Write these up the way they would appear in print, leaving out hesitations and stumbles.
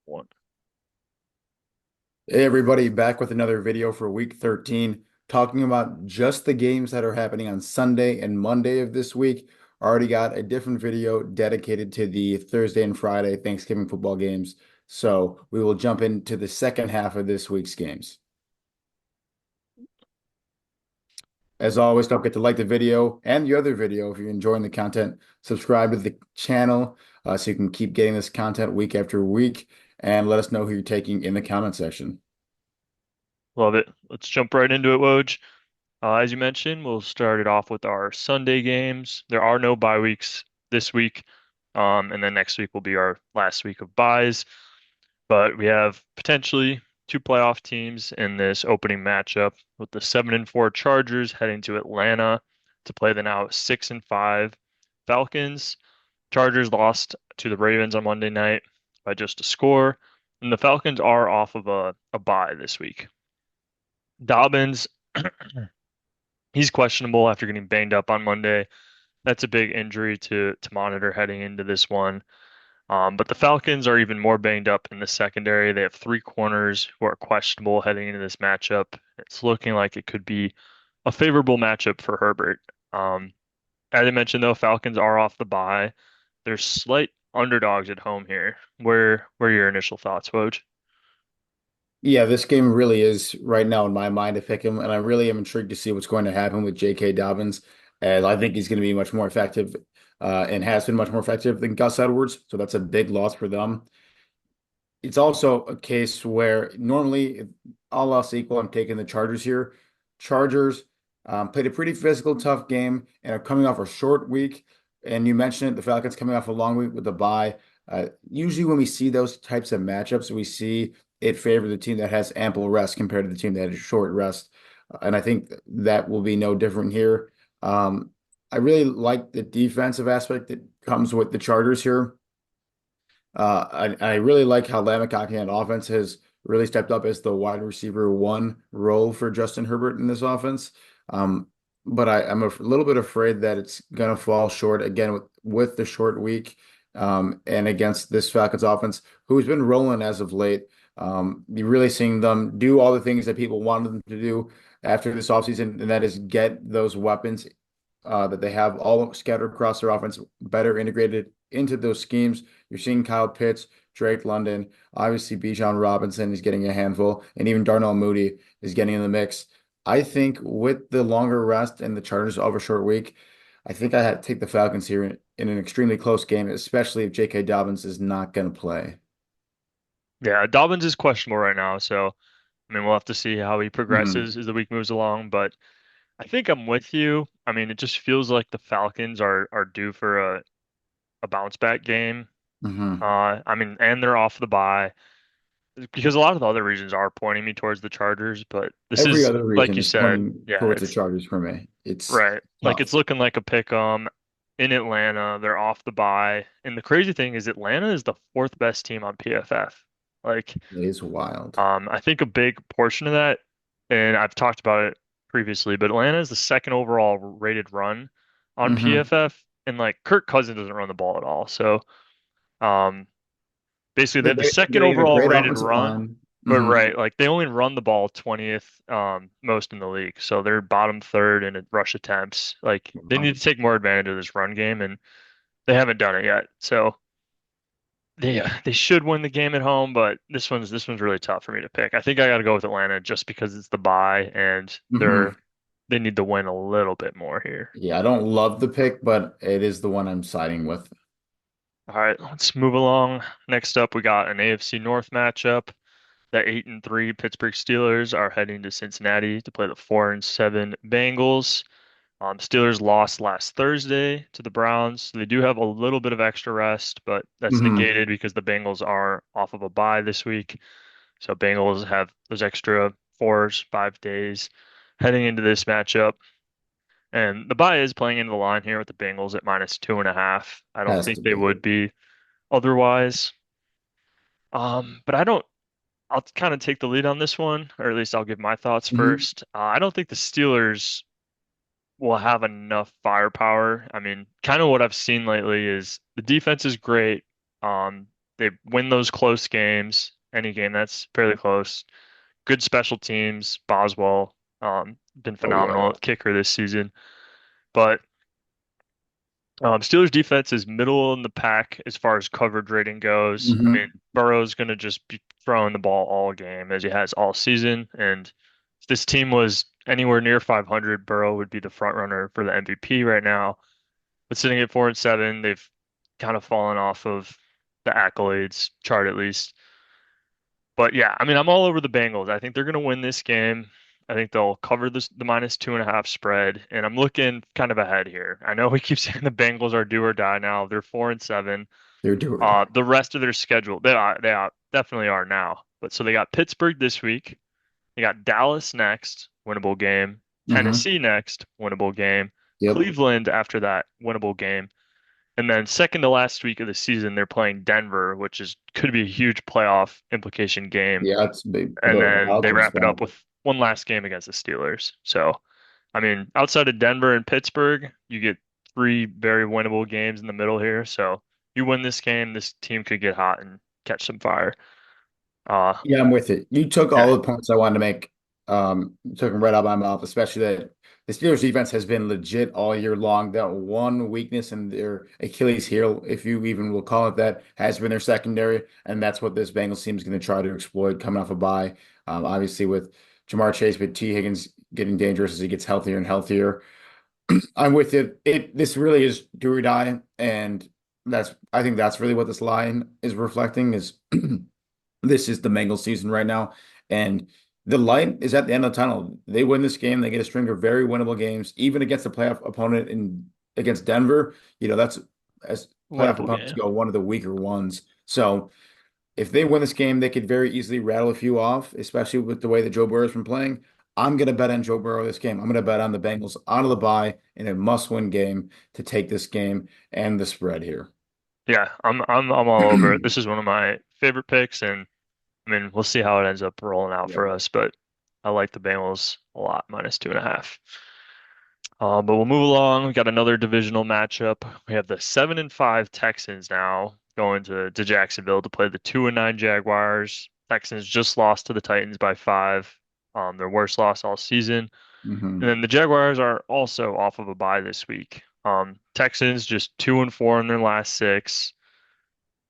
One. Hey everybody, back with another video for week 13, talking about just the games that are happening on Sunday and Monday of this week. Already got a different video dedicated to the Thursday and Friday Thanksgiving football games. So we will jump into the second half of this week's games. As always, don't forget to like the video and the other video if you're enjoying the content. Subscribe to the channel so you can keep getting this content week after week, and let us know who you're taking in the comment section. Love it. Let's jump right into it, Woj. As you mentioned, we'll start it off with our Sunday games. There are no bye weeks this week, and then next week will be our last week of byes. But we have potentially two playoff teams in this opening matchup, with the 7-4 Chargers heading to Atlanta to play the now 6-5 Falcons. Chargers lost to the Ravens on Monday night by just a score, and the Falcons are off of a bye this week. Dobbins, he's questionable after getting banged up on Monday. That's a big injury to monitor heading into this one. But the Falcons are even more banged up in the secondary. They have three corners who are questionable heading into this matchup. It's looking like it could be a favorable matchup for Herbert. As I mentioned, though, Falcons are off the bye. They're slight underdogs at home here. Where are your initial thoughts, Woj? Yeah, this game really is right now in my mind to pick him, and I really am intrigued to see what's going to happen with J.K. Dobbins, and I think he's going to be much more effective, and has been much more effective than Gus Edwards, so that's a big loss for them. It's also a case where normally, if all else equal, I'm taking the Chargers here. Chargers played a pretty physical, tough game and are coming off a short week. And you mentioned it, the Falcons coming off a long week with the bye. Usually, when we see those types of matchups, we see it favor the team that has ample rest compared to the team that has short rest. And I think that will be no different here. Um, I really like the defensive aspect that comes with the Chargers here. I really like how Lamech offense has really stepped up as the wide receiver one role for Justin Herbert in this offense. Um, but I'm a little bit afraid that it's going to fall short again with the short week, and against this Falcons offense, who's been rolling as of late. You're really seeing them do all the things that people wanted them to do after this offseason, and that is get those weapons that they have all scattered across their offense better integrated into those schemes. You're seeing Kyle Pitts, Drake London, obviously Bijan Robinson is getting a handful, and even Darnell Mooney is getting in the mix. I think with the longer rest and the Chargers over a short week, I think I had to take the Falcons here in an extremely close game, especially if J.K. Dobbins is not going to play. Yeah, Dobbins is questionable right now, so I mean we'll have to see how he Hmm. progresses as the week moves along. But I think I'm with you. I mean, it just feels like the Falcons are due for a bounce back game. Hmm. I mean, and they're off the bye because a lot of the other regions are pointing me towards the Chargers, but this Every is other like reason you is said, pointing yeah, towards the it's Chargers for me. It's right. Like it's tough. looking like a pick 'em in Atlanta. They're off the bye, and the crazy thing is Atlanta is the fourth best team on PFF. Like, It is wild. I think a big portion of that, and I've talked about it previously, but Atlanta is the second overall rated run on Hmm. PFF, and like Kirk Cousins doesn't run the ball at all. So, um, basically they They, have the they second they have a overall great rated offensive run, line. but Hmm. right, like they only run the ball 20th most in the league. So they're bottom third in rush attempts. Like they Wow. need to take more advantage of this run game, and they haven't done it yet. So they should win the game at home, but this one's really tough for me to pick. I think I got to go with Atlanta just because it's the bye and Hmm. they need to win a little bit more here. Yeah, I don't love the pick, but it is the one I'm siding with. All right, let's move along. Next up, we got an AFC North matchup. The 8-3 Pittsburgh Steelers are heading to Cincinnati to play the 4-7 Bengals. Steelers lost last Thursday to the Browns, so they do have a little bit of extra rest, but that's Hmm. negated because the Bengals are off of a bye this week. So Bengals have those extra 4 5 days heading into this matchup. And the bye is playing into the line here with the Bengals at -2.5. I don't Has think to they be. would be otherwise. But I'll kind of take the lead on this one, or at least I'll give my thoughts Hmm. first. I don't think the Steelers will have enough firepower. I mean, kind of what I've seen lately is the defense is great. Um, They win those close games, any game that's fairly close. Good special teams. Boswell, been Oh yeah. phenomenal at kicker this season. But Steelers defense is middle in the pack as far as coverage rating goes. I mean, Hmm. Burrow's going to just be throwing the ball all game as he has all season. And if this team was anywhere near 500, Burrow would be the front runner for the MVP right now. But sitting at 4-7, they've kind of fallen off of the accolades chart at least. But yeah, I mean, I'm all over the Bengals. I think they're going to win this game. I think they'll cover the -2.5 spread, and I'm looking kind of ahead here. I know we keep saying the Bengals are do or die now. They're 4-7. They're do or die. The rest of their schedule, they are definitely are now. But so they got Pittsburgh this week. They got Dallas next, winnable game. Hmm. Tennessee next, winnable game. Yep. Cleveland after that, winnable game. And then second to last week of the season, they're playing Denver, which is could be a huge playoff implication game. Yeah, it's big. And The then wild they card wrap it spot. up with one last game against the Steelers. So, I mean, outside of Denver and Pittsburgh, you get three very winnable games in the middle here. So you win this game, this team could get hot and catch some fire. Uh, Yeah, I'm with it. You took all yeah, the points I wanted to make. Took them right out of my mouth, especially that the Steelers defense has been legit all year long. That one weakness in their Achilles heel, if you even will call it that, has been their secondary, and that's what this Bengals team is going to try to exploit coming off a bye. Obviously with Jamar Chase, but T. Higgins getting dangerous as he gets healthier and healthier. I'm with it. This really is do or die, and I think that's really what this line is reflecting is this is the Bengals season right now, and the light is at the end of the tunnel. They win this game, they get a string of very winnable games, even against a playoff opponent in against Denver. That's as playoff winnable opponents game. go, one of the weaker ones. So if they win this game, they could very easily rattle a few off, especially with the way that Joe Burrow's been playing. I'm going to bet on Joe Burrow this game. I'm going to bet on the Bengals out of the bye in a must-win game to take this game and the spread here. Yeah, I'm all over it. This is one of my favorite picks, and I mean, we'll see how it ends up rolling out Yep. for us, but I like the Bengals a lot, -2.5. But we'll move along. We got another divisional matchup. We have the 7-5 Texans now going to Jacksonville to play the 2-9 Jaguars. Texans just lost to the Titans by 5, their worst loss all season. And Hmm. then the Jaguars are also off of a bye this week. Texans just 2-4 in their last 6.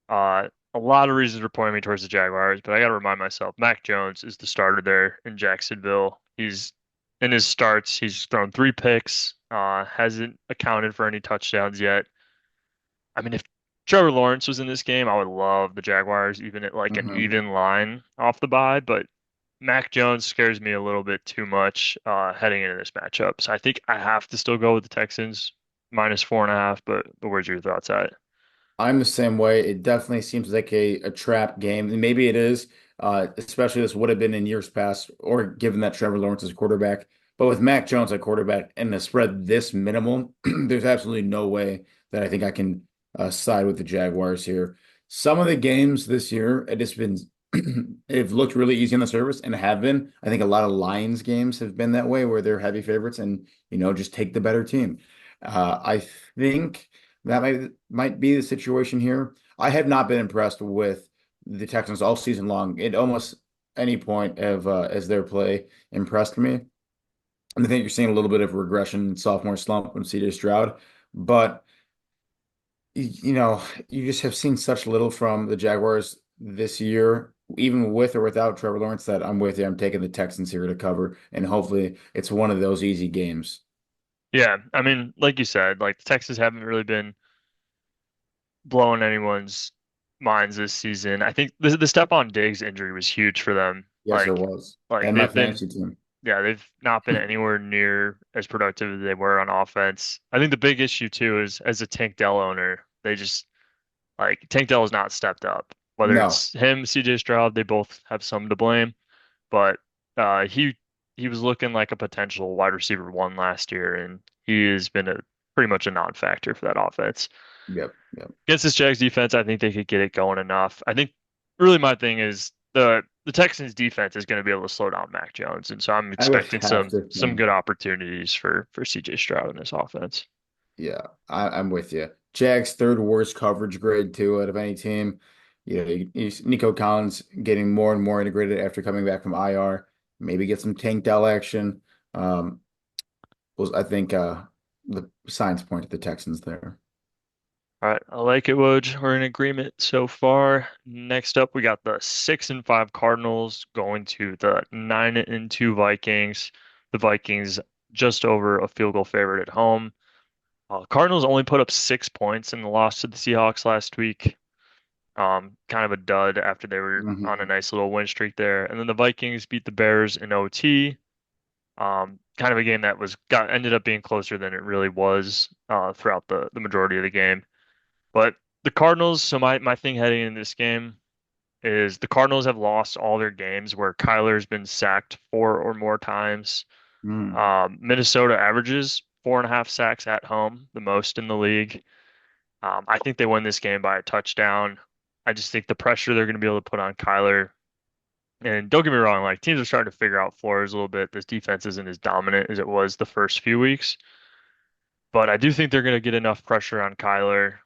A lot of reasons for pointing me towards the Jaguars, but I got to remind myself, Mac Jones is the starter there in Jacksonville. He's in his starts, he's thrown 3 picks, hasn't accounted for any touchdowns yet. I mean, if Trevor Lawrence was in this game, I would love the Jaguars, even at like an Hmm. even line off the bye, but Mac Jones scares me a little bit too much heading into this matchup. So I think I have to still go with the Texans -4.5, but where's your thoughts at? I'm the same way. It definitely seems like a trap game. And maybe it is, especially this would have been in years past, or given that Trevor Lawrence is quarterback. But with Mac Jones at quarterback and the spread this minimal, there's absolutely no way that I think I can side with the Jaguars here. Some of the games this year, it has been, they've looked really easy on the surface and have been. I think a lot of Lions games have been that way where they're heavy favorites and, just take the better team. I think. That might be the situation here. I have not been impressed with the Texans all season long. At almost any point of as their play impressed me. And I think you're seeing a little bit of regression, sophomore slump from CJ Stroud, but you know, you just have seen such little from the Jaguars this year, even with or without Trevor Lawrence, that I'm with you. I'm taking the Texans here to cover, and hopefully it's one of those easy games. Yeah, I mean, like you said, like the Texans haven't really been blowing anyone's minds this season. I think the Stephon Diggs injury was huge for them. Yes, there Like, was. like And my they've been, fantasy team. yeah, they've not been anywhere near as productive as they were on offense. I think the big issue too is as a Tank Dell owner, they just like Tank Dell has not stepped up. Whether No. it's him, CJ Stroud, they both have some to blame. But he was looking like a potential wide receiver one last year, and he has been a pretty much a non-factor for that offense. Yep. Yep. Against this Jags defense, I think they could get it going enough. I think really my thing is the Texans defense is going to be able to slow down Mac Jones, and so I'm I would expecting have some to some think. good opportunities for CJ Stroud in this offense. Yeah, I'm with you. Jags third worst coverage grade too out of any team. Nico Collins getting more and more integrated after coming back from IR. Maybe get some Tank Dell action. Um, was I think the signs point to the Texans there. All right, I like it, Woj. We're in agreement so far. Next up, we got the 6-5 Cardinals going to the 9-2 Vikings. The Vikings just over a field goal favorite at home. Cardinals only put up 6 points in the loss to the Seahawks last week. Kind of a dud after they were on a Hmm. nice little win streak there. And then the Vikings beat the Bears in OT. Kind of a game that was got ended up being closer than it really was throughout the majority of the game. But the Cardinals, so my thing heading in this game is the Cardinals have lost all their games where Kyler's been sacked 4 or more times. Mm. Minnesota averages 4.5 sacks at home, the most in the league. I think they win this game by a touchdown. I just think the pressure they're going to be able to put on Kyler. And don't get me wrong, like teams are starting to figure out floors a little bit. This defense isn't as dominant as it was the first few weeks, but I do think they're going to get enough pressure on Kyler,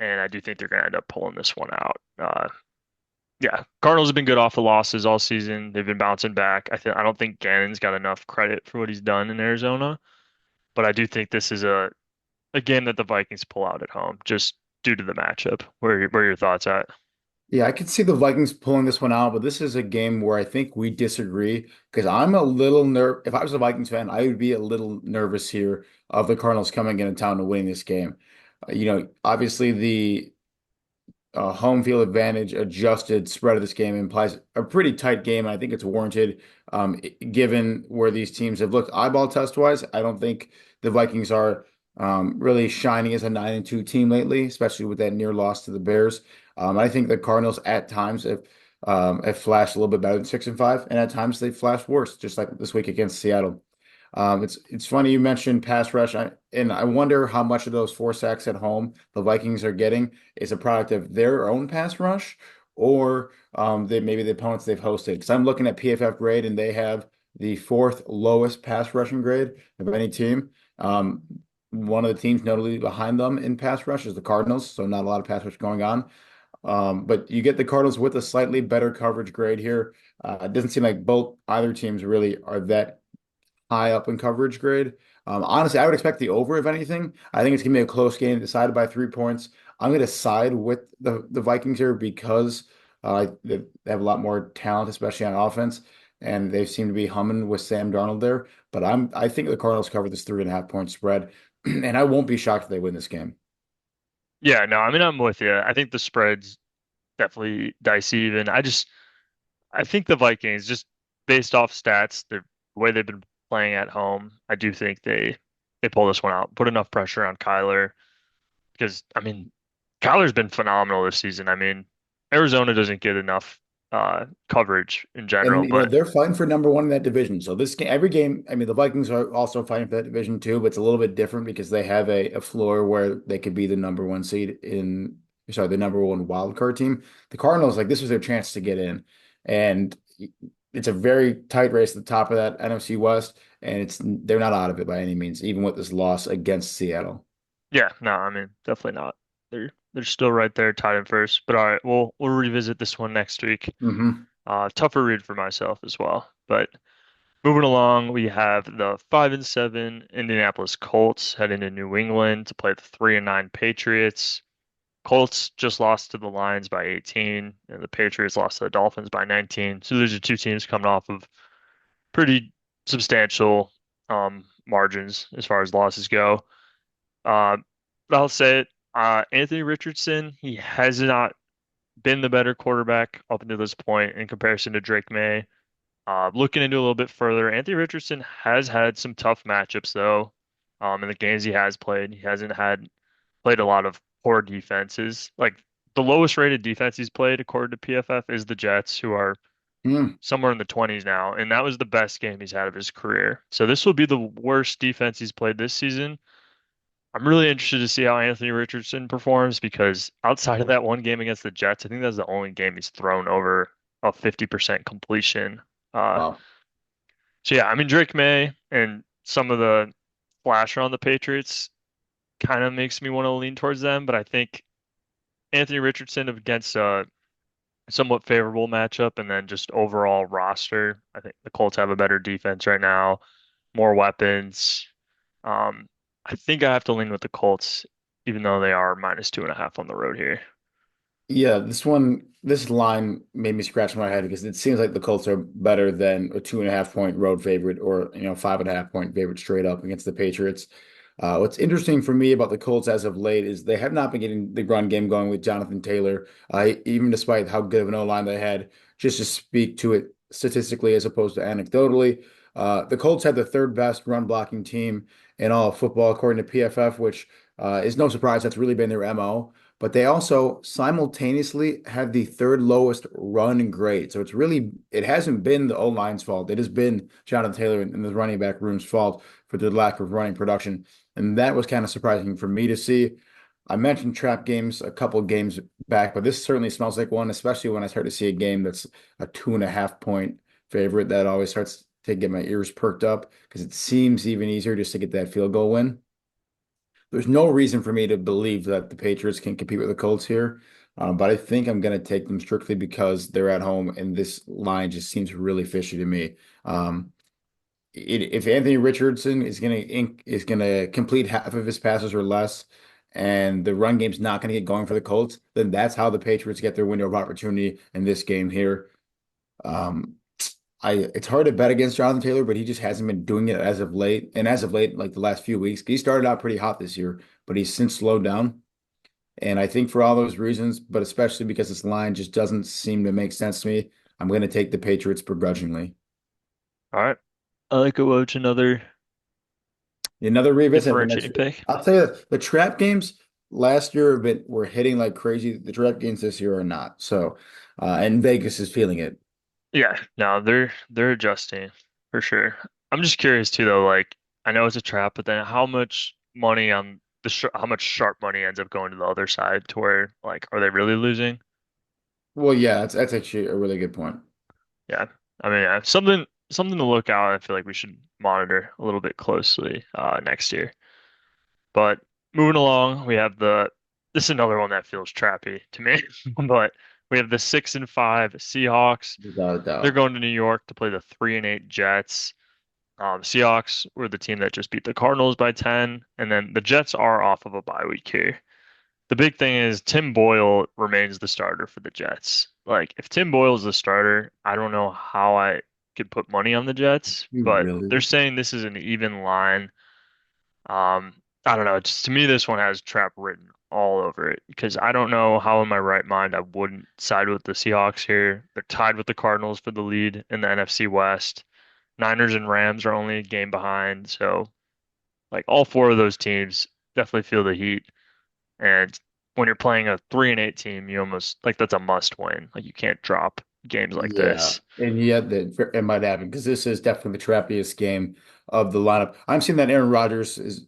and I do think they're going to end up pulling this one out. Yeah, Cardinals have been good off the losses all season. They've been bouncing back. I don't think Gannon's got enough credit for what he's done in Arizona, but I do think this is a game that the Vikings pull out at home just due to the matchup. Where are your thoughts at? Yeah, I could see the Vikings pulling this one out, but this is a game where I think we disagree because I'm a little If I was a Vikings fan, I would be a little nervous here of the Cardinals coming into town and winning this game. Obviously the home field advantage adjusted spread of this game implies a pretty tight game. And I think it's warranted, given where these teams have looked eyeball test wise. I don't think the Vikings are really shining as a 9-2 team lately, especially with that near loss to the Bears. I think the Cardinals at times have flashed a little bit better than 6-5, and at times they flashed worse, just like this week against Seattle. It's funny you mentioned pass rush, and I wonder how much of those 4 sacks at home the Vikings are getting is a product of their own pass rush, or they maybe the opponents they've hosted. Because I'm looking at PFF grade, and they have the fourth lowest pass rushing grade of any team. Um, One of the teams notably behind them in pass rush is the Cardinals, so not a lot of pass rush going on. But you get the Cardinals with a slightly better coverage grade here. It doesn't seem like both either teams really are that high up in coverage grade. Honestly, I would expect the over if anything. I think it's gonna be a close game decided by 3 points. I'm gonna side with the Vikings here because they have a lot more talent, especially on offense, and they seem to be humming with Sam Darnold there. But I think the Cardinals cover this 3.5 point spread, and I won't be shocked if they win this game. Yeah, no, I mean I'm with you. I think the spread's definitely dicey even. I think the Vikings, just based off stats, the way they've been playing at home, I do think they pull this one out, put enough pressure on Kyler because I mean Kyler's been phenomenal this season. I mean Arizona doesn't get enough coverage in And general, but they're fighting for number one in that division. So this game, every game, I mean, the Vikings are also fighting for that division too, but it's a little bit different because they have a floor where they could be the number one seed in, sorry, the number one wild card team. The Cardinals, like this was their chance to get in, and it's a very tight race at the top of that NFC West, and they're not out of it by any means, even with this loss against Seattle. yeah, no, I mean definitely not. They're still right there tied in first. But all right, we'll revisit this one next week. Hmm. Tougher read for myself as well, but. Moving along, we have the 5-7 Indianapolis Colts heading to New England to play the 3-9 Patriots. Colts just lost to the Lions by 18, and the Patriots lost to the Dolphins by 19. So those are two teams coming off of pretty substantial margins as far as losses go. Uh, but I'll say it, Anthony Richardson, he has not been the better quarterback up until this point in comparison to Drake May. Looking into a little bit further, Anthony Richardson has had some tough matchups though. In the games he has played, he hasn't had played a lot of poor defenses. Like the lowest rated defense he's played, according to PFF, is the Jets, who are Mm. somewhere in the 20s now, and that was the best game he's had of his career. So this will be the worst defense he's played this season. I'm really interested to see how Anthony Richardson performs because outside of that one game against the Jets, I think that's the only game he's thrown over a 50% completion. Uh, Wow. So yeah, I mean Drake May and some of the flasher on the Patriots kind of makes me want to lean towards them, but I think Anthony Richardson against a somewhat favorable matchup, and then just overall roster. I think the Colts have a better defense right now, more weapons. Um, I think I have to lean with the Colts, even though they are -2.5 on the road here. Yeah, this line made me scratch my head because it seems like the Colts are better than a 2.5 point road favorite or 5.5 point favorite straight up against the Patriots. What's interesting for me about the Colts as of late is they have not been getting the run game going with Jonathan Taylor, even despite how good of an O-line they had. Just to speak to it statistically as opposed to anecdotally, the Colts had the third best run blocking team in all of football according to PFF, which is no surprise. That's really been their MO, but they also simultaneously had the third lowest run grade. So it hasn't been the O-line's fault. It has been Jonathan Taylor and the running back room's fault for the lack of running production. And that was kind of surprising for me to see. I mentioned trap games a couple of games back, but this certainly smells like one, especially when I start to see a game that's a 2.5 point favorite. That always starts to get my ears perked up because it seems even easier just to get that field goal win. There's no reason for me to believe that the Patriots can compete with the Colts here, but I think I'm going to take them strictly because they're at home, and this line just seems really fishy to me. Um, if Anthony Richardson is going to complete half of his passes or less, and the run game's not going to get going for the Colts, then that's how the Patriots get their window of opportunity in this game here. Um, it's hard to bet against Jonathan Taylor, but he just hasn't been doing it as of late. And as of late, like the last few weeks, he started out pretty hot this year, but he's since slowed down. And I think for all those reasons, but especially because this line just doesn't seem to make sense to me, I'm going to take the Patriots begrudgingly. All right. I like a Woj, another Another revisit for next differentiating year. pick. I'll tell you, the trap games last year were hitting like crazy. The trap games this year are not. So, and Vegas is feeling it. Yeah, no, they're adjusting for sure. I'm just curious too, though. Like, I know it's a trap, but then how much money on the sh how much sharp money ends up going to the other side to where like, are they really losing? Well, yeah, that's actually a really good point. Yeah, I mean, yeah, something to look out. I feel like we should monitor a little bit closely next year. But moving along, we have the this is another one that feels trappy to me, but we have the 6-5 Seahawks. Without a They're doubt. going to New York to play the 3-8 Jets. Seahawks were the team that just beat the Cardinals by 10, and then the Jets are off of a bye week here. The big thing is Tim Boyle remains the starter for the Jets. Like, if Tim Boyle's the starter, I don't know how I could put money on the Jets, You but they're really? saying this is an even line. Um, I don't know. Just to me, this one has trap written all over it because I don't know how in my right mind I wouldn't side with the Seahawks here. They're tied with the Cardinals for the lead in the NFC West. Niners and Rams are only a game behind, so like all four of those teams definitely feel the heat. And when you're playing a 3-8 team, you almost like that's a must win. Like you can't drop games like Yeah, this. and yet that it might happen because this is definitely the trappiest game of the lineup. I'm seeing that Aaron Rodgers is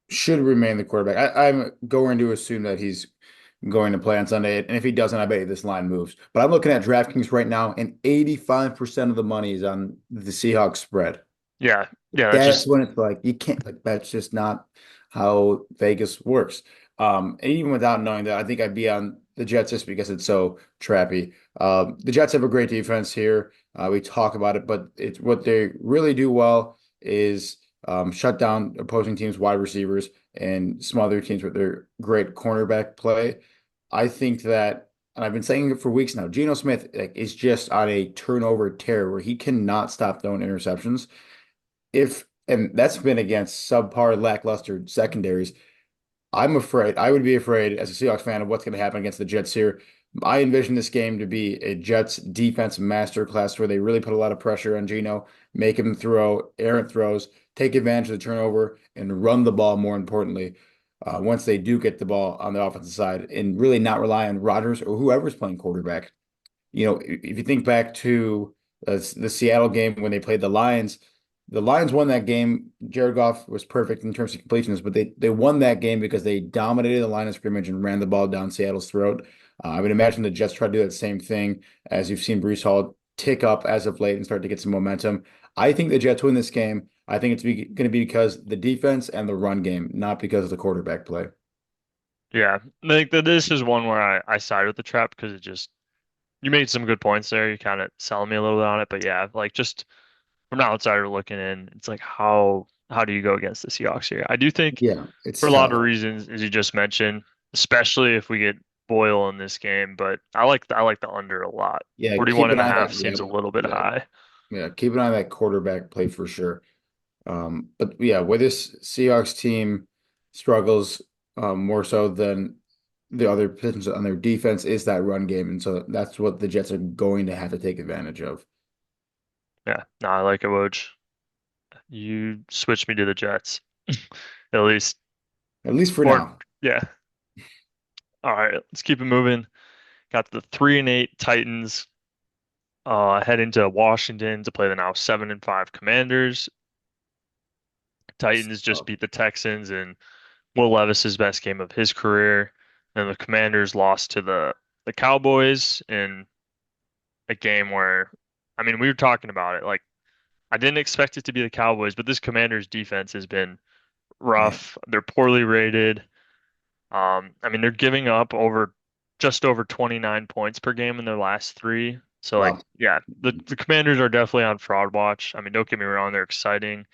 should remain the quarterback. I'm going to assume that he's going to play on Sunday, and if he doesn't, I bet you this line moves. But I'm looking at DraftKings right now, and 85% of the money is on the Seahawks spread. Yeah, yeah, that's That's just when it's like you can't like that's just not how Vegas works. And even without knowing that, I think I'd be on the Jets just because it's so trappy. The Jets have a great defense here. We talk about it, but it's what they really do well is shut down opposing teams' wide receivers and smother teams with their great cornerback play. I think that, and I've been saying it for weeks now, Geno Smith like, is just on a turnover tear where he cannot stop throwing interceptions if and that's been against subpar lackluster secondaries. I would be afraid as a Seahawks fan of what's going to happen against the Jets here. I envision this game to be a Jets defense masterclass where they really put a lot of pressure on Geno, make him throw errant throws, take advantage of the turnover, and run the ball more importantly. Once they do get the ball on the offensive side and really not rely on Rodgers or whoever's playing quarterback. If you think back to the Seattle game when they played the Lions won that game. Jared Goff was perfect in terms of completions, but they won that game because they dominated the line of scrimmage and ran the ball down Seattle's throat. I would imagine the Jets try to do that same thing as you've seen Breece Hall tick up as of late and start to get some momentum. I think the Jets win this game. I think it's going to be because the defense and the run game, not because of the quarterback play. Yeah, I think that this is one where I side with the trap because it just you made some good points there. You kind of selling me a little bit on it, but yeah, like just from an outsider looking in, it's like how do you go against the Seahawks here? I do think Yeah, it's for a lot of tough. reasons, as you just mentioned, especially if we get Boyle in this game, but I like the under a lot. Yeah, 41 keep an and a eye on half that. seems Yep. a little bit Yeah. high. Yeah. Keep an eye on that quarterback play for sure. But yeah, where this Seahawks team struggles more so than the other positions on their defense is that run game. And so that's what the Jets are going to have to take advantage of. Yeah, no, I like it, Woj. You switched me to the Jets, at least. At least for Or now. yeah. All right, let's keep it moving. Got the 3-8 Titans head into Washington to play the now 7-5 Commanders. It's Titans just tough. beat the Texans in Will Levis's best game of his career, and the Commanders lost to the Cowboys in a game where, I mean, we were talking about it. Like, I didn't expect it to be the Cowboys, but this Commanders defense has been Man, rough. They're poorly rated. I mean, they're giving up just over 29 points per game in their last three. So, like, wow. yeah, the Commanders are definitely on fraud watch. I mean, don't get me wrong, they're exciting.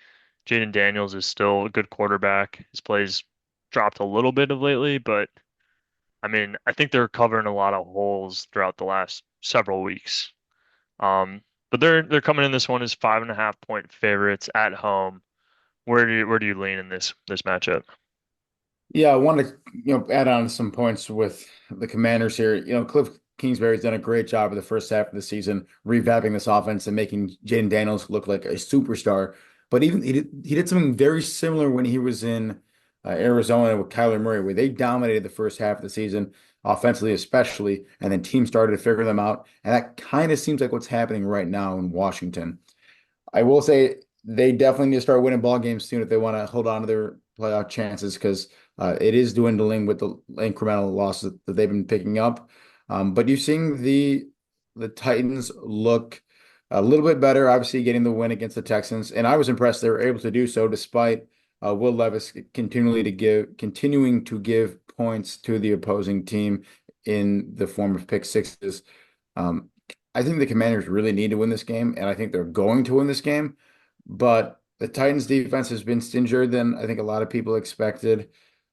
Jaden Daniels is still a good quarterback. His plays dropped a little bit of lately, but I mean, I think they're covering a lot of holes throughout the last several weeks. But they're coming in this one as 5.5 point favorites at home. Where do you lean in this matchup? Yeah, I want to, add on some points with the Commanders here. Cliff Kingsbury's done a great job of the first half of the season revamping this offense and making Jaden Daniels look like a superstar. But even he did something very similar when he was in Arizona with Kyler Murray, where they dominated the first half of the season, offensively especially, and then teams started to figure them out. And that kind of seems like what's happening right now in Washington. I will say they definitely need to start winning ball games soon if they want to hold on to their playoff chances because it is dwindling with the incremental losses that they've been picking up. But you're seeing the Titans look a little bit better, obviously getting the win against the Texans, and I was impressed they were able to do so despite Will Levis continuing to give points to the opposing team in the form of pick sixes. Um, I think the Commanders really need to win this game, and I think they're going to win this game. But the Titans defense has been stingier than I think a lot of people expected.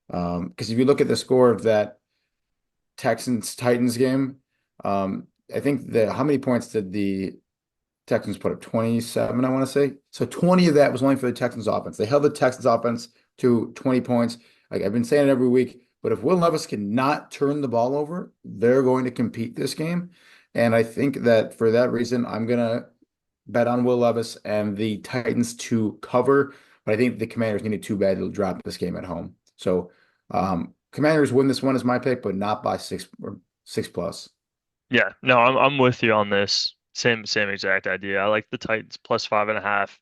Because if you look at the score of that Texans Titans game, I think the how many points did the Texans put up? 27, I want to say. So 20 of that was only for the Texans offense. They held the Texans offense to 20 points. Like I've been saying it every week, but if Will Levis cannot turn the ball over, they're going to compete this game. And I think that for that reason, I'm gonna bet on Will Levis and the Titans to cover. But I think the Commanders needed too bad to drop this game at home. So Commanders win this one is my pick, but not by six or six plus. Yeah, no, I'm with you on this. Same exact idea. I like the Titans plus 5.5.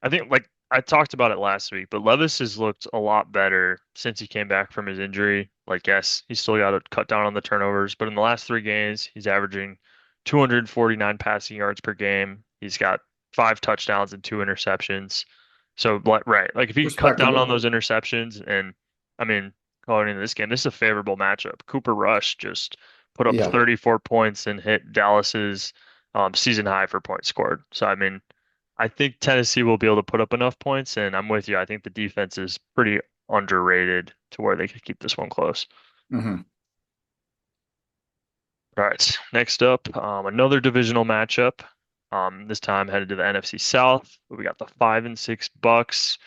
I think like I talked about it last week, but Levis has looked a lot better since he came back from his injury. Like, yes, he's still got to cut down on the turnovers, but in the last three games, he's averaging 249 passing yards per game. He's got five touchdowns and two interceptions. So, right, like if he can cut down on Respectable. those interceptions, and I mean, going into this game, this is a favorable matchup. Cooper Rush just put up Yeah. 34 points and hit Dallas's season high for points scored. So, I mean, I think Tennessee will be able to put up enough points, and I'm with you. I think the defense is pretty underrated to where they could keep this one close. Hmm. All right, next up, another divisional matchup. This time headed to the NFC South. We got the 5-6 Bucks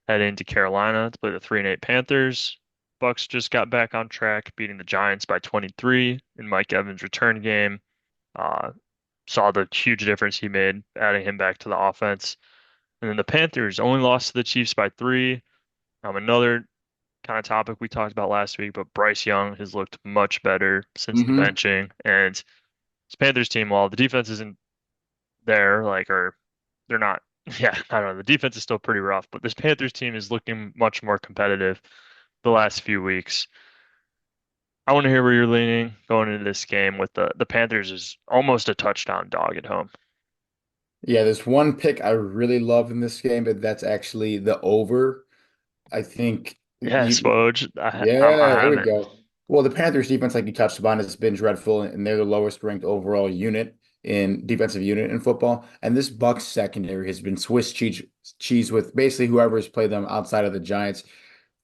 heading to Carolina to play the 3-8 Panthers. Bucks just got back on track, beating the Giants by 23 in Mike Evans' return game. Uh, saw the huge difference he made, adding him back to the offense. And then the Panthers only lost to the Chiefs by three. Another kind of topic we talked about last week, but Bryce Young has looked much better since the Hmm. benching. And this Panthers team, while the defense isn't there, like, or they're not, yeah, I don't know. The defense is still pretty rough, but this Panthers team is looking much more competitive the last few weeks. I want to hear where you're leaning going into this game with the Panthers is almost a touchdown dog at home. Yeah, there's one pick I really love in this game, but that's actually the over. I think. Yes, You, Woj. I yeah, there we haven't. go. Well, the Panthers defense, like you touched upon, has been dreadful, and they're the lowest ranked overall unit in defensive unit in football. And this Bucks secondary has been cheese with basically whoever's played them outside of the Giants.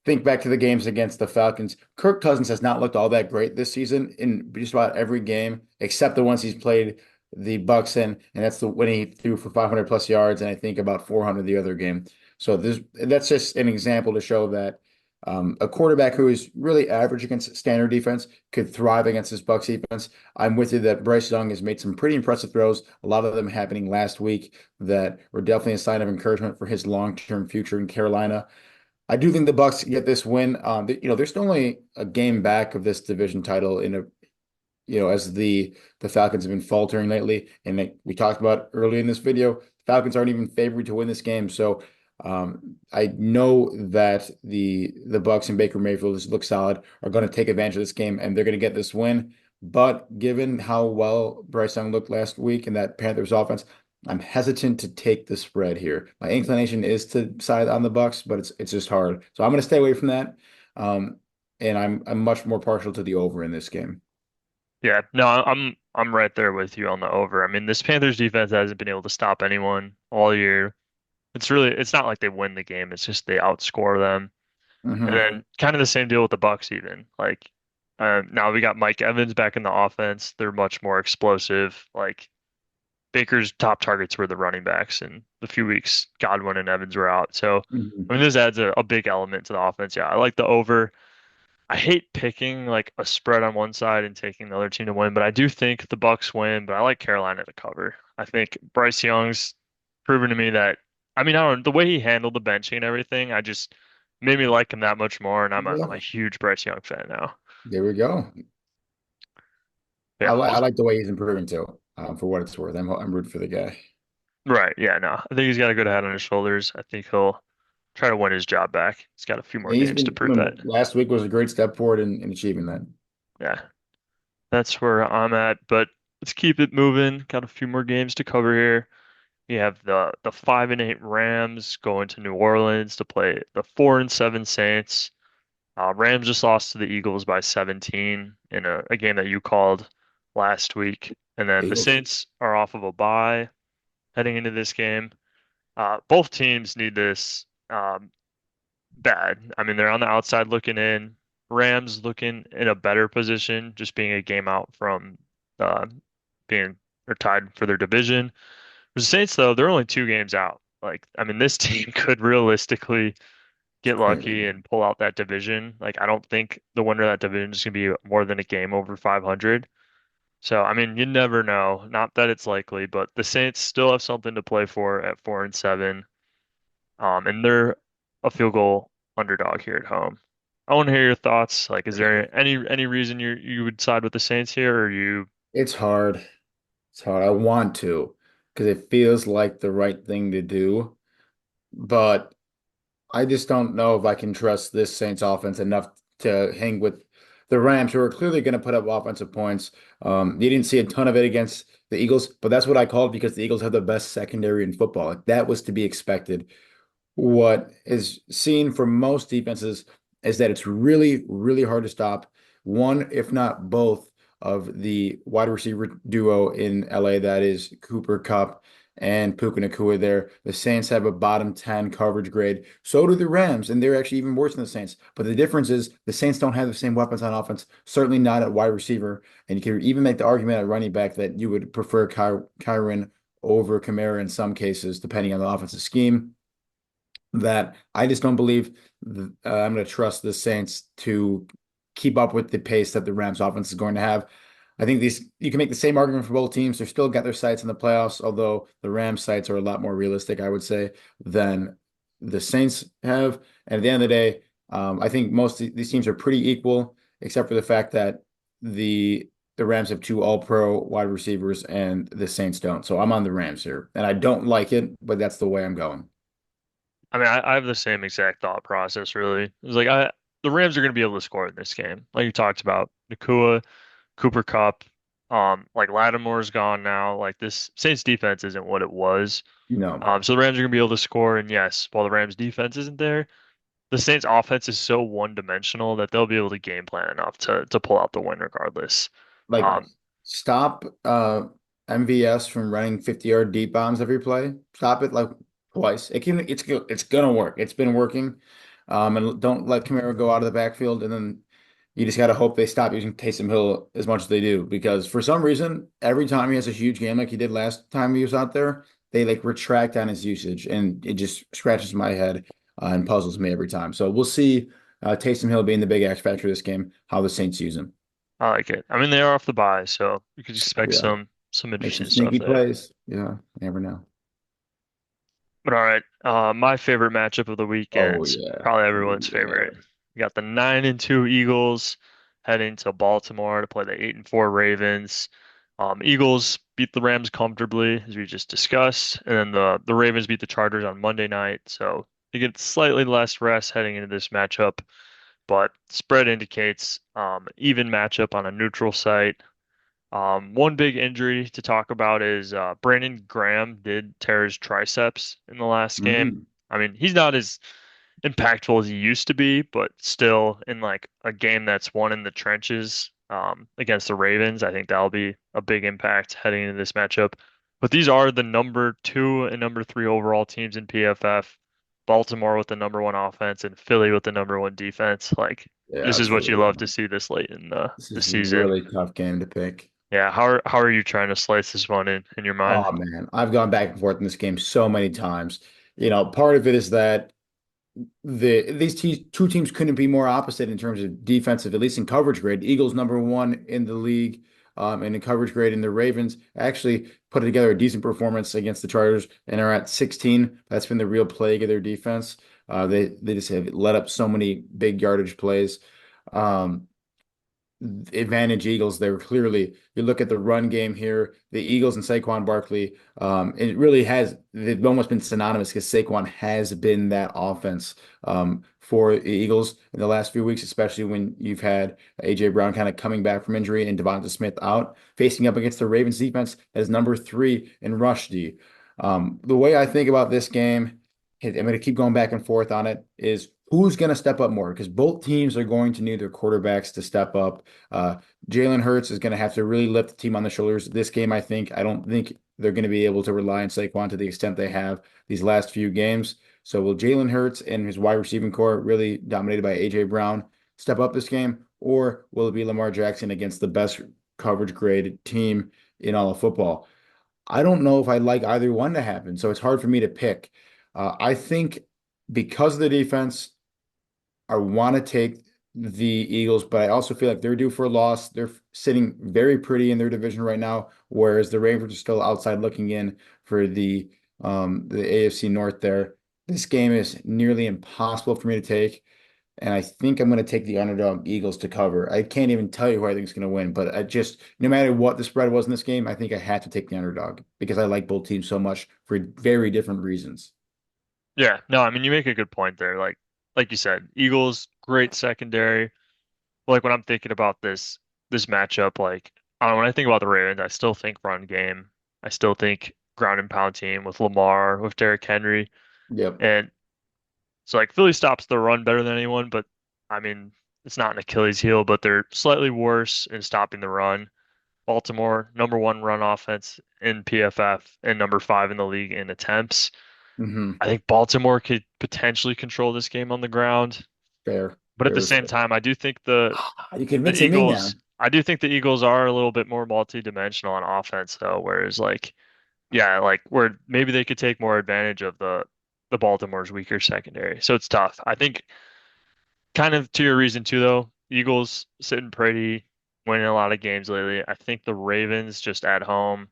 Think back to the games against the Falcons. Kirk Cousins has not looked all that great this season in just about every game, except the ones he's played the Bucks in, and that's the when he threw for 500 plus yards, and I think about 400 the other game. So that's just an example to show that a quarterback who is really average against standard defense could thrive against this Bucks defense. I'm with you that Bryce Young has made some pretty impressive throws, a lot of them happening last week that were definitely a sign of encouragement for his long-term future in Carolina. I do think the Bucks get this win. They're still only a game back of this division title in a as the Falcons have been faltering lately, and like we talked about earlier in this video, Falcons aren't even favored to win this game. So I know that the Bucks and Baker Mayfield just look solid, are going to take advantage of this game, and they're going to get this win. But given how well Bryce Young looked last week in that Panthers offense, I'm hesitant to take the spread here. My inclination is to side on the Bucks, but it's just hard. So I'm going to stay away from that. Um, and I'm much more partial to the over in this game. Yeah, no, I'm right there with you on the over. I mean, this Panthers defense hasn't been able to stop anyone all year. It's not like they win the game. It's just they outscore them. And Hmm. then kind of the same deal with the Bucks even. Like now we got Mike Evans back in the offense. They're much more explosive. Like Baker's top targets were the running backs, and the few weeks Godwin and Evans were out. So I Hmm. mean, this adds a big element to the offense. Yeah, I like the over. I hate picking like a spread on one side and taking the other team to win, but I do think the Bucks win, but I like Carolina to cover. I think Bryce Young's proven to me that I mean, I don't know, the way he handled the benching and everything, I just made me like him that much more, and I'm a Yeah, huge Bryce Young fan now. there we go. Yeah, I like the way he's improving too. For what it's worth, I'm rooting for the guy. right, yeah, no. I think he's got a good head on his shoulders. I think he'll try to win his job back. He's got a few more And he's games to been prove that. last week was a great step forward in achieving that. Yeah, that's where I'm at, but let's keep it moving. Got a few more games to cover here. You have the 5-8 Rams going to New Orleans to play the 4-7 Saints. Rams just lost to the Eagles by 17 in a game that you called last week. And then the Eagles. Saints are off of a bye heading into this game. Both teams need this bad. I mean, they're on the outside looking in. Rams looking in a better position, just being a game out from uh, being or tied for their division. The Saints, though, they're only 2 games out. Like, I mean, this team could realistically It's get lucky crazy. and pull out that division. Like, I don't think the winner of that division is going to be more than a game over 500. So, I mean, you never know. Not that it's likely, but the Saints still have something to play for at 4-7. And they're a field goal underdog here at home. I want to hear your thoughts. Like, is there any reason you would side with the Saints here, or you? It's hard. It's hard. I want to because it feels like the right thing to do, but I just don't know if I can trust this Saints offense enough to hang with the Rams, who are clearly going to put up offensive points. You didn't see a ton of it against the Eagles, but that's what I called because the Eagles have the best secondary in football. Like, that was to be expected. What is seen from most defenses is that it's really, really hard to stop one, if not both, of the wide receiver duo in LA, that is Cooper Kupp and Puka Nacua there. The Saints have a bottom 10 coverage grade. So do the Rams, and they're actually even worse than the Saints. But the difference is the Saints don't have the same weapons on offense, certainly not at wide receiver. And you can even make the argument at running back that you would prefer Kyron over Kamara in some cases, depending on the offensive scheme. That I just don't believe I'm going to trust the Saints to keep up with the pace that the Rams offense is going to have. I think these you can make the same argument for both teams. They're still got their sights in the playoffs, although the Rams sights are a lot more realistic, I would say, than the Saints have. And at the end of the day, I think most of these teams are pretty equal, except for the fact that the Rams have two all-pro wide receivers and the Saints don't. So I'm on the Rams here, and I don't like it, but that's the way I'm going. I mean, I have the same exact thought process, really. It's like the Rams are going to be able to score in this game, like you talked about. Nakua, Cooper Cup, like Lattimore's gone now. Like this Saints defense isn't what it was. No. So the Rams are going to be able to score, and yes, while the Rams defense isn't there, the Saints offense is so one-dimensional that they'll be able to game plan enough to pull out the win regardless. Like, Um, stop MVS from running 50-yard deep bombs every play. Stop it like twice. It's gonna work. It's been working. And don't let Kamara go out of the backfield. And then you just gotta hope they stop using Taysom Hill as much as they do. Because for some reason, every time he has a huge game like he did last time he was out there, they like retract on his usage. And it just scratches my head and puzzles me every time. So we'll see Taysom Hill being the big X factor this game, how the Saints use him. I like it. I mean, they are off the bye, so you could expect Yeah. some Make some interesting stuff sneaky there. plays. Yeah, you never know. But all right, my favorite matchup of the Oh weekend, yeah. probably Oh everyone's yeah. favorite. We got the 9-2 Eagles heading to Baltimore to play the 8-4 Ravens. Eagles beat the Rams comfortably, as we just discussed, and then the Ravens beat the Chargers on Monday night, so they get slightly less rest heading into this matchup. But spread indicates even matchup on a neutral site. One big injury to talk about is Brandon Graham did tear his triceps in the last game. Mm. I mean, he's not as impactful as he used to be, but still in like a game that's won in the trenches against the Ravens, I think that'll be a big impact heading into this matchup. But these are the number two and number three overall teams in PFF. Baltimore with the number one offense and Philly with the number one defense. Like Yeah, this is what you absolutely. love to see this late in This the is a season. really tough game to pick. Yeah, how are you trying to slice this one in your mind? Oh man, I've gone back and forth in this game so many times. Part of it is that two teams couldn't be more opposite in terms of defensive, at least in coverage grade. Eagles number one in the league, and in coverage grade, and the Ravens actually put together a decent performance against the Chargers and are at 16. That's been the real plague of their defense. They just have let up so many big yardage plays. Um, advantage Eagles there clearly. You look at the run game here, the Eagles and Saquon Barkley, it really has they've almost been synonymous because Saquon has been that offense for the Eagles in the last few weeks, especially when you've had AJ Brown kind of coming back from injury and Devonta Smith out, facing up against the Ravens defense as number three in rush D. The way I think about this game, I'm going to keep going back and forth on it, is who's going to step up more because both teams are going to need their quarterbacks to step up. uh, Jalen Hurts is going to have to really lift the team on the shoulders this game. I don't think they're going to be able to rely on Saquon to the extent they have these last few games. So will Jalen Hurts and his wide receiving core, really dominated by AJ Brown, step up this game, or will it be Lamar Jackson against the best coverage graded team in all of football? I don't know if I'd like either one to happen, so it's hard for me to pick. I think because of the defense, I want to take the Eagles, but I also feel like they're due for a loss. They're sitting very pretty in their division right now, whereas the Ravens are still outside looking in for the AFC North there. This game is nearly impossible for me to take, and I think I'm going to take the underdog Eagles to cover. I can't even tell you who I think is going to win, but I just no matter what the spread was in this game, I think I had to take the underdog because I like both teams so much for very different reasons. Yeah, no, I mean you make a good point there. Like you said, Eagles great secondary. Like when I'm thinking about this matchup, like I don't know, when I think about the Ravens, I still think run game. I still think ground and pound team with Lamar, with Derrick Henry, Yep. and so like Philly stops the run better than anyone, but I mean it's not an Achilles heel, but they're slightly worse in stopping the run. Baltimore, number one run offense in PFF and number five in the league in attempts. Hmm. I think Baltimore could potentially control this game on the ground, Fair. but at the Very same fair. time, I do think You're the convincing me now. Eagles, I do think the Eagles are a little bit more multi-dimensional on offense though, whereas like yeah, like where maybe they could take more advantage of the Baltimore's weaker secondary. So it's tough. I think kind of to your reason too though, Eagles sitting pretty, winning a lot of games lately. I think the Ravens just at home,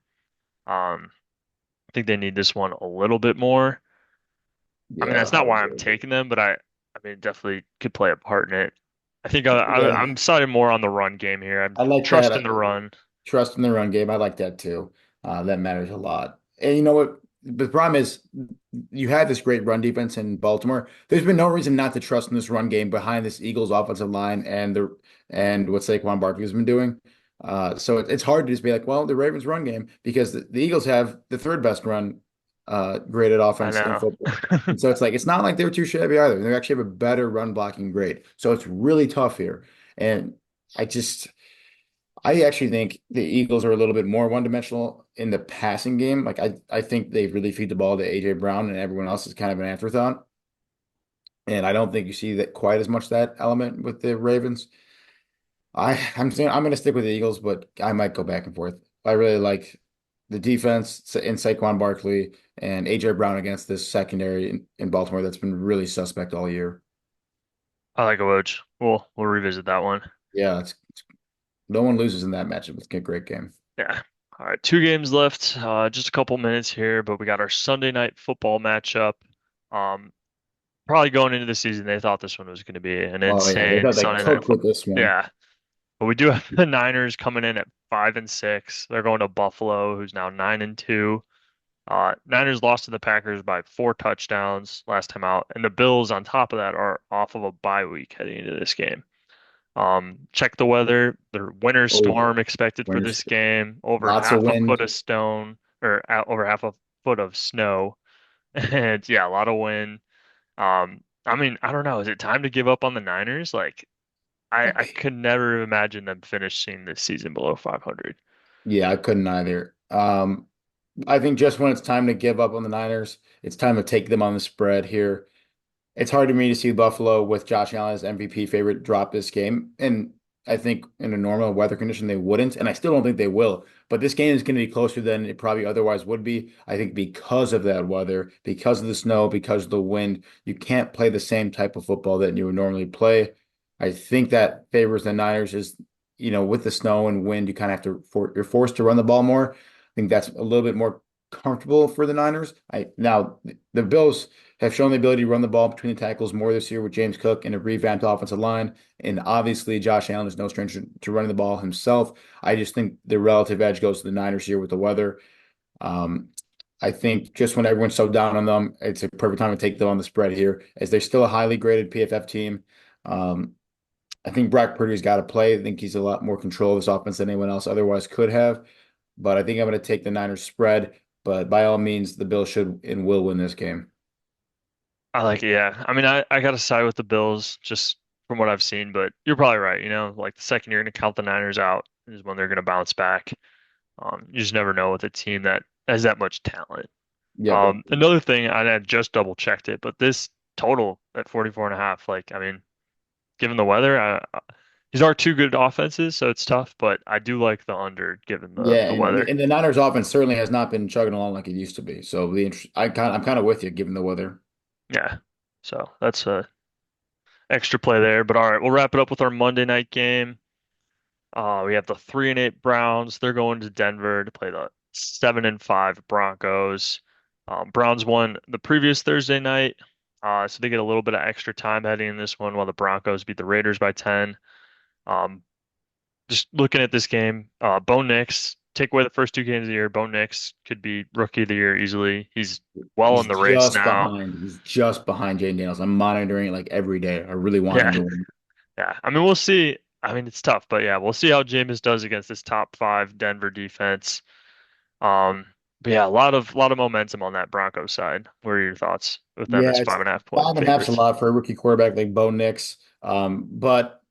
I think they need this one a little bit more. I mean, Yeah, that's I not why I'm agree. taking them, but I mean, it definitely could play a part in it. I think Yeah, I'm siding more on the run game here. I'm I like that. trusting the run. Trust in the run game. I like that too. That matters a lot. And you know what? The problem is you had this great run defense in Baltimore. There's been no reason not to trust in this run game behind this Eagles offensive line and what Saquon Barkley has been doing. So it's hard to just be like, well, the Ravens run game because the Eagles have the third best run graded I offense in know. football. And so it's not like they were too shabby either. They actually have a better run blocking grade. So it's really tough here. And I just I actually think the Eagles are a little bit more one-dimensional in the passing game. Like I think they really feed the ball to AJ Brown and everyone else is kind of an afterthought. And I don't think you see that quite as much that element with the Ravens. I'm saying I'm going to stick with the Eagles, but I might go back and forth. I really like the defense in Saquon Barkley and AJ Brown against this secondary in Baltimore that's been really suspect all year. I like a Woj. We'll revisit that one. Yeah, no one loses in that matchup. It's a great game. Yeah. All right, two games left. Just a couple minutes here, but we got our Sunday night football matchup. Um, Probably going into the season, they thought this one was going to be an Oh yeah, they insane thought they Sunday night cooked with football. this one. Yeah, but we do have the Niners coming in at 5-6. They're going to Buffalo, who's now 9-2. Niners lost to the Packers by 4 touchdowns last time out, and the Bills on top of that are off of a bye week heading into this game. Check the weather. The winter Oh, storm expected for winners, this game. Over lots of half a foot wind. of stone, or over half a foot of snow, and yeah, a lot of wind. I mean, I don't know. Is it time to give up on the Niners? Like, I could never imagine them finishing this season below 500. Yeah, I couldn't either. I think just when it's time to give up on the Niners, it's time to take them on the spread here. It's hard to me to see Buffalo with Josh Allen as MVP favorite drop this game. And I think in a normal weather condition, they wouldn't. And I still don't think they will. But this game is going to be closer than it probably otherwise would be. I think because of that weather, because of the snow, because of the wind, you can't play the same type of football that you would normally play. I think that favors the Niners is, with the snow and wind, you kind of have you're forced to run the ball more. I think that's a little bit more comfortable for the Niners. Now the Bills have shown the ability to run the ball between the tackles more this year with James Cook and a revamped offensive line. And obviously, Josh Allen is no stranger to running the ball himself. I just think the relative edge goes to the Niners here with the weather. Um, I think just when everyone's so down on them, it's a perfect time to take them on the spread here, as they're still a highly graded PFF team. Um, I think Brock Purdy's got to play. I think he's a lot more control of this offense than anyone else otherwise could have. But I think I'm going to take the Niners spread. But by all means, the Bills should and will win this game. I like it, yeah. I mean, I gotta side with the Bills just from what I've seen, but you're probably right. Like the second you're gonna count the Niners out is when they're gonna bounce back. You just never know with a team that has that much talent. Yep. Another thing, I had just double checked it, but this total at 44.5, like, I mean, given the weather, these are two good offenses, so it's tough, but I do like the under given the Yeah, the and weather. the Niners offense certainly has not been chugging along like it used to be. So I'm kind of with you given the weather. Yeah. So that's a extra play there. But all right, we'll wrap it up with our Monday night game. We have the 3-8 Browns. They're going to Denver to play the 7-5 Broncos. Browns won the previous Thursday night, so they get a little bit of extra time heading in this one while the Broncos beat the Raiders by 10. Um, just looking at this game, Bo Nix, take away the first 2 games of the year, Bo Nix could be rookie of the year easily. He's well in the race now. He's just behind Jane Daniels. I'm monitoring it like every day. I really want him Yeah, to win. yeah. I mean, we'll see. I mean, it's tough, but yeah, we'll see how Jameis does against this top five Denver defense. Um, but yeah, a lot of momentum on that Broncos side. What are your thoughts with them Yeah, as it's 5.5 point 5.5's a favorites? lot for a rookie quarterback like Bo Nix. But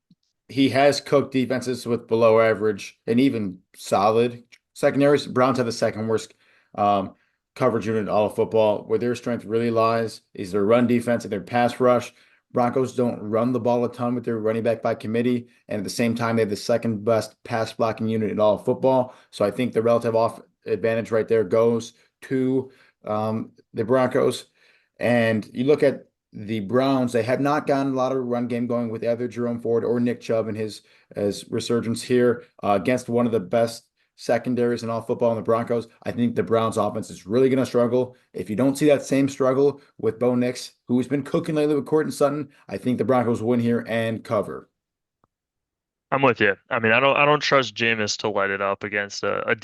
he has cooked defenses with below average and even solid secondaries. Browns have the second worst um, coverage unit in all of football. Where their strength really lies is their run defense and their pass rush. Broncos don't run the ball a ton with their running back by committee, and at the same time, they have the second best pass blocking unit in all of football. So I think the relative off advantage right there goes to the Broncos. And you look at the Browns, they have not gotten a lot of run game going with either Jerome Ford or Nick Chubb in his as resurgence here against one of the best secondaries in all football in the Broncos. I think the Browns offense is really going to struggle. If you don't see that same struggle with Bo Nix, who's been cooking lately with Courtland Sutton, I think the Broncos win here and cover. I'm with you. I mean, I don't trust Jameis to light it up against a